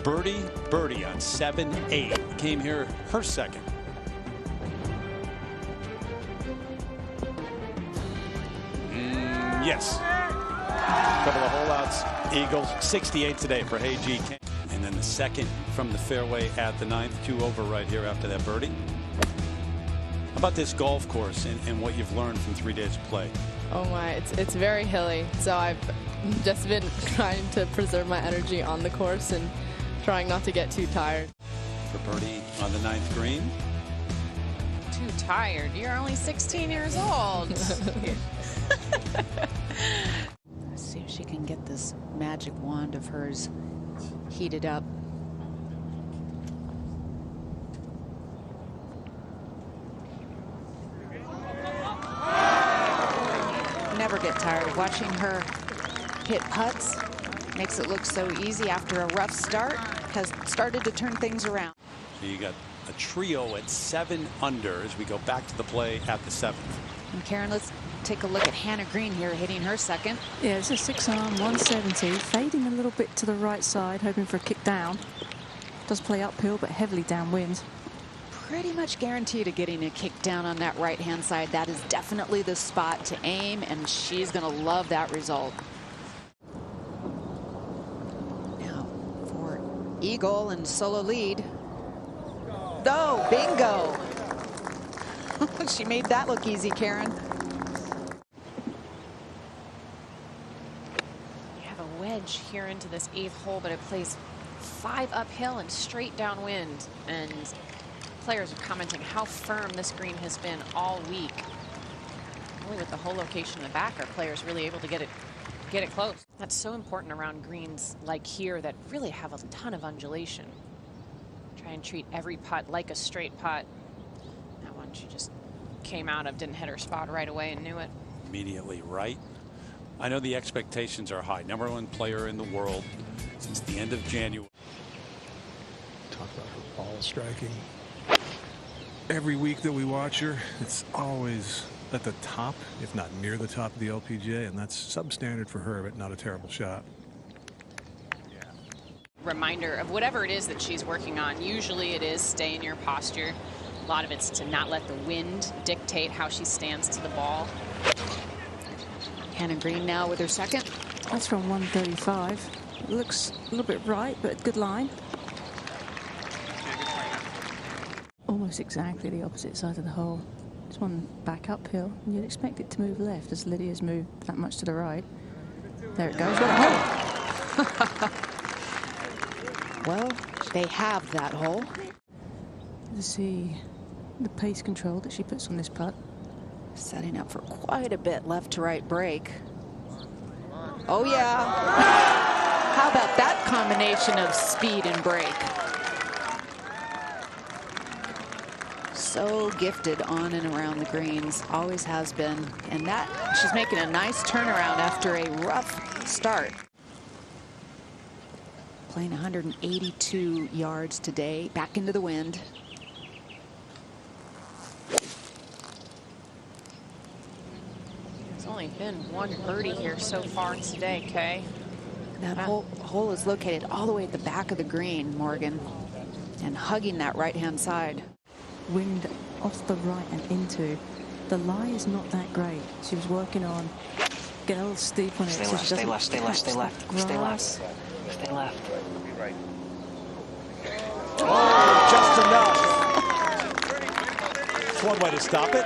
birdie on 7-8. Came here her second. Yes. Couple of holeouts. Eagles 68 today for Hey G. And then the second from the fairway at the 9th. 2 over right here after that birdie. How about this golf course and what you've learned from 3 days of play? Oh my, it's very hilly. So I've just been trying to preserve my energy on the course and trying not to get too tired. For birdie on the 9th green. Too tired? You're only 16 years old. Let's see if she can get this magic wand of hers heated up. Never get tired of watching her hit putts. Makes it look so easy after a rough start. Has started to turn things around. So you got a trio at 7 under as we go back to the play at the 7th. And Karen, let's take a look at Hannah Green here hitting her second. Yeah, it's a 6-iron, 170, fading a little bit to the right side, hoping for a kick down. Does play uphill, but heavily downwind. Pretty much guaranteed of getting a kick down on that right-hand side. That is definitely the spot to aim, and she's going to love that result. Now for eagle and solo lead. Oh, bingo! She made that look easy, Karen. You have a wedge here into this 8th hole, but it plays 5 uphill and straight downwind. And players are commenting how firm this green has been all week. Only with the hole location in the back are players really able to get it close. That's so important around greens like here that really have a ton of undulation. Try and treat every putt like a straight putt. That one she just came out of, didn't hit her spot right away and knew it. Immediately right. I know the expectations are high. #1 player in the world since the end of January. Talk about her ball striking. Every week that we watch her, it's always at the top, if not near the top of the LPGA, and that's substandard for her, but not a terrible shot. Reminder of whatever it is that she's working on. Usually it is stay in your posture. A lot of it's to not let the wind dictate how she stands to the ball. Hannah Green now with her second. That's from 135. It looks a little bit right, but good line. Almost exactly the opposite side of the hole. This one back uphill, and you'd expect it to move left as Lydia's moved that much to the right. There it goes. What a hole! Well, they have that hole. Let's see the pace control that she puts on this putt. Setting up for quite a bit left to right break. Oh yeah. How about that combination of speed and break? So gifted on and around the greens, always has been. And that, she's making a nice turnaround after a rough start. Playing 182 yards today, back into the wind. There's only been 1 birdie here so far today, Kay. That hole is located all the way at the back of the green, Morgan, and hugging that right-hand side. Wind off the right and into. The lie is not that great. She was working on getting a little steep on it. Stay so left, she stay left, stay left, stay left, stay left, stay left. Oh, just enough. That's one way to stop it.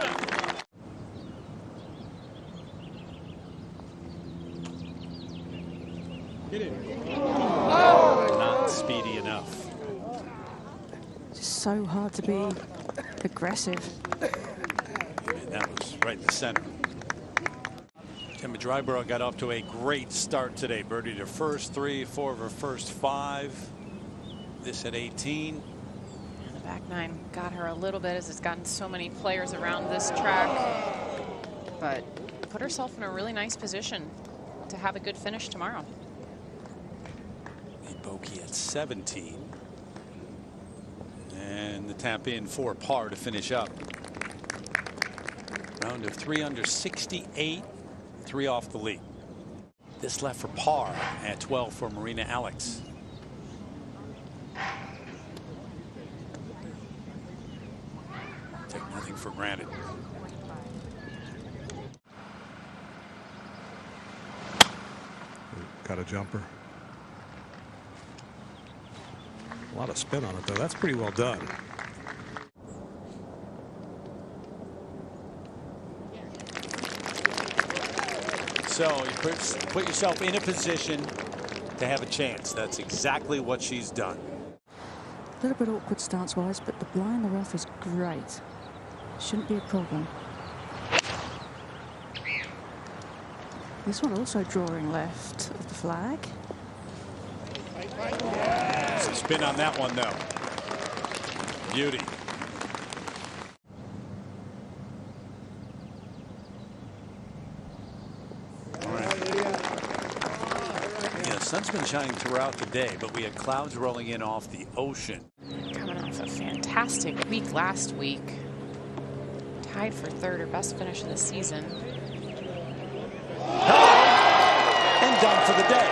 Not speedy enough. Just so hard to be aggressive. And that was right in the center. Emma Dryborough got off to a great start today. Birdied her first 3, 4 of her first 5. This at 18. And the back 9 got her a little bit as it's gotten so many players around this track. But put herself in a really nice position to have a good finish tomorrow. A bogey at 17. And the tap in for par to finish up. Round of 3 under 68. 3 off the lead. This left for par at 12 for Marina Alex. for granted. Got a jumper. A lot of spin on it, though. That's pretty well done. So you put yourself in a position to have a chance. That's exactly what she's done. A little bit awkward stance-wise, but the lie in the rough is great. Shouldn't be a problem. This one also drawing left of the flag. Some spin on that one, though. Beauty. All right. Yeah, the sun's been shining throughout the day, but we had clouds rolling in off the ocean. Coming off a fantastic week last week. Tied for third, her best finish of the season. And done for the day.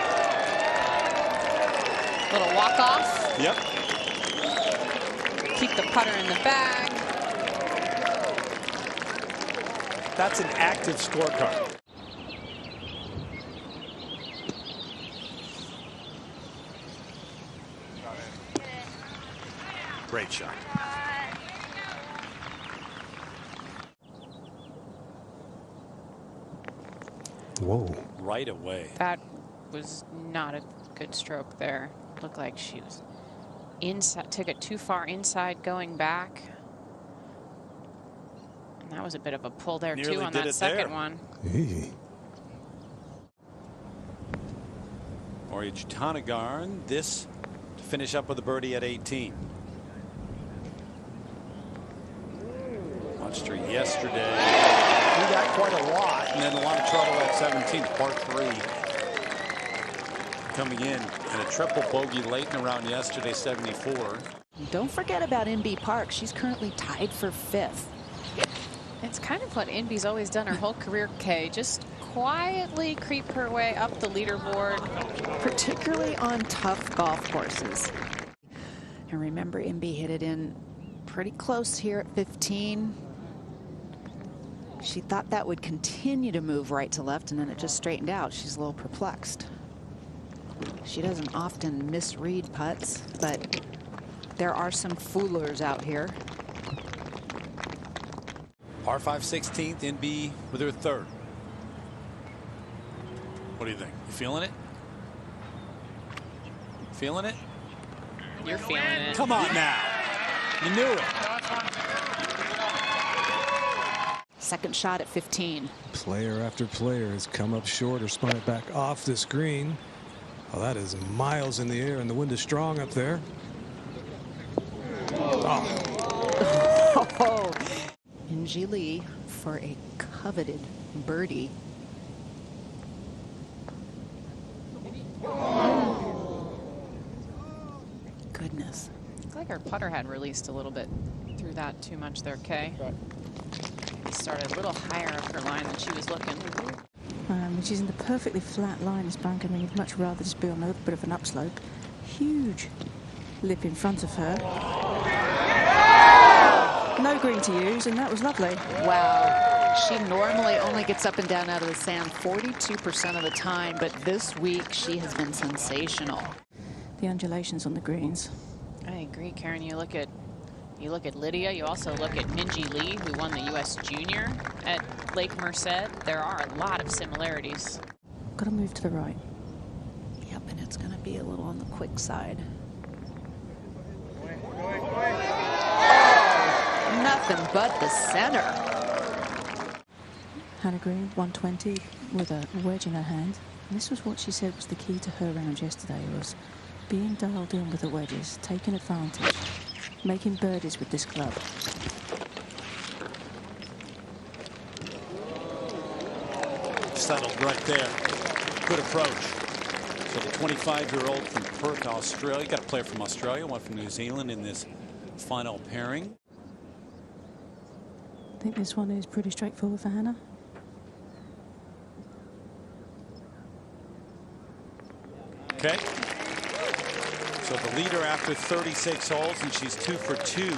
Little walk-off. Yep. Keep the putter in the bag. That's an active scorecard. Great shot. Whoa. Right away. That was not a good stroke there. Looked like she was inside, took it too far inside going back. And that was a bit of a pull there Nearly too on did that it second there. one. Hey. Tanagarn, this to finish up with a birdie at 18. Watched her yesterday. Do that quite a lot, and then a lot of trouble at 17, par 3. Coming in and a triple bogey late in the round yesterday, 74. Don't forget about MB Park. She's currently tied for 5th. It's kind of what Inby's always done her whole career, Kay. Just quietly creep her way up the leaderboard. Particularly on tough golf courses. And remember, MB hit it in pretty close here at 15. She thought that would continue to move right to left, and then it just straightened out. She's a little perplexed. She doesn't often misread putts, but there are some foolers out here. Par 5 16th, NB with her third. What do you think? You feeling it? Feeling it? You're feeling it. Come on now. You knew it. Second shot at 15. Player after player has come up short or spun it back off this green. Oh, that is miles in the air, and the wind is strong up there. Oh. Inji Lee for a coveted birdie. Goodness. Looks like her putter had released a little bit. Threw that too much there, Kay. Started a little higher up her line than she was looking. She's in the perfectly flat line, this bank. I mean, you'd much rather just be on a little bit of an upslope. Huge lip in front of her. No green to use, and that was lovely. Wow. She normally only gets up and down out of the sand 42% of the time, but this week she has been sensational. The undulations on the greens. I agree, Karen. You look at Lydia. You also look at Minji Lee, who won the U.S. Junior at Lake Merced. There are a lot of similarities. Got to move to the right. Yep, and it's going to be a little on the quick side. Nothing but the center. Hannah Green, 120, with a wedge in her hand. And this was what she said was the key to her round yesterday, was being dialed in with the wedges, taking advantage, making birdies with this club. Settled right there. Good approach. So the 25-year-old from Perth, Australia. Got a player from Australia, one from New Zealand in this final pairing. I think this one is pretty straightforward for Hannah. Okay. So the leader after 36 holes, and she's 2 for 2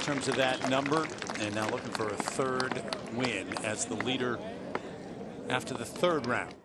terms of that number, and now looking for a third win as the leader after the third round.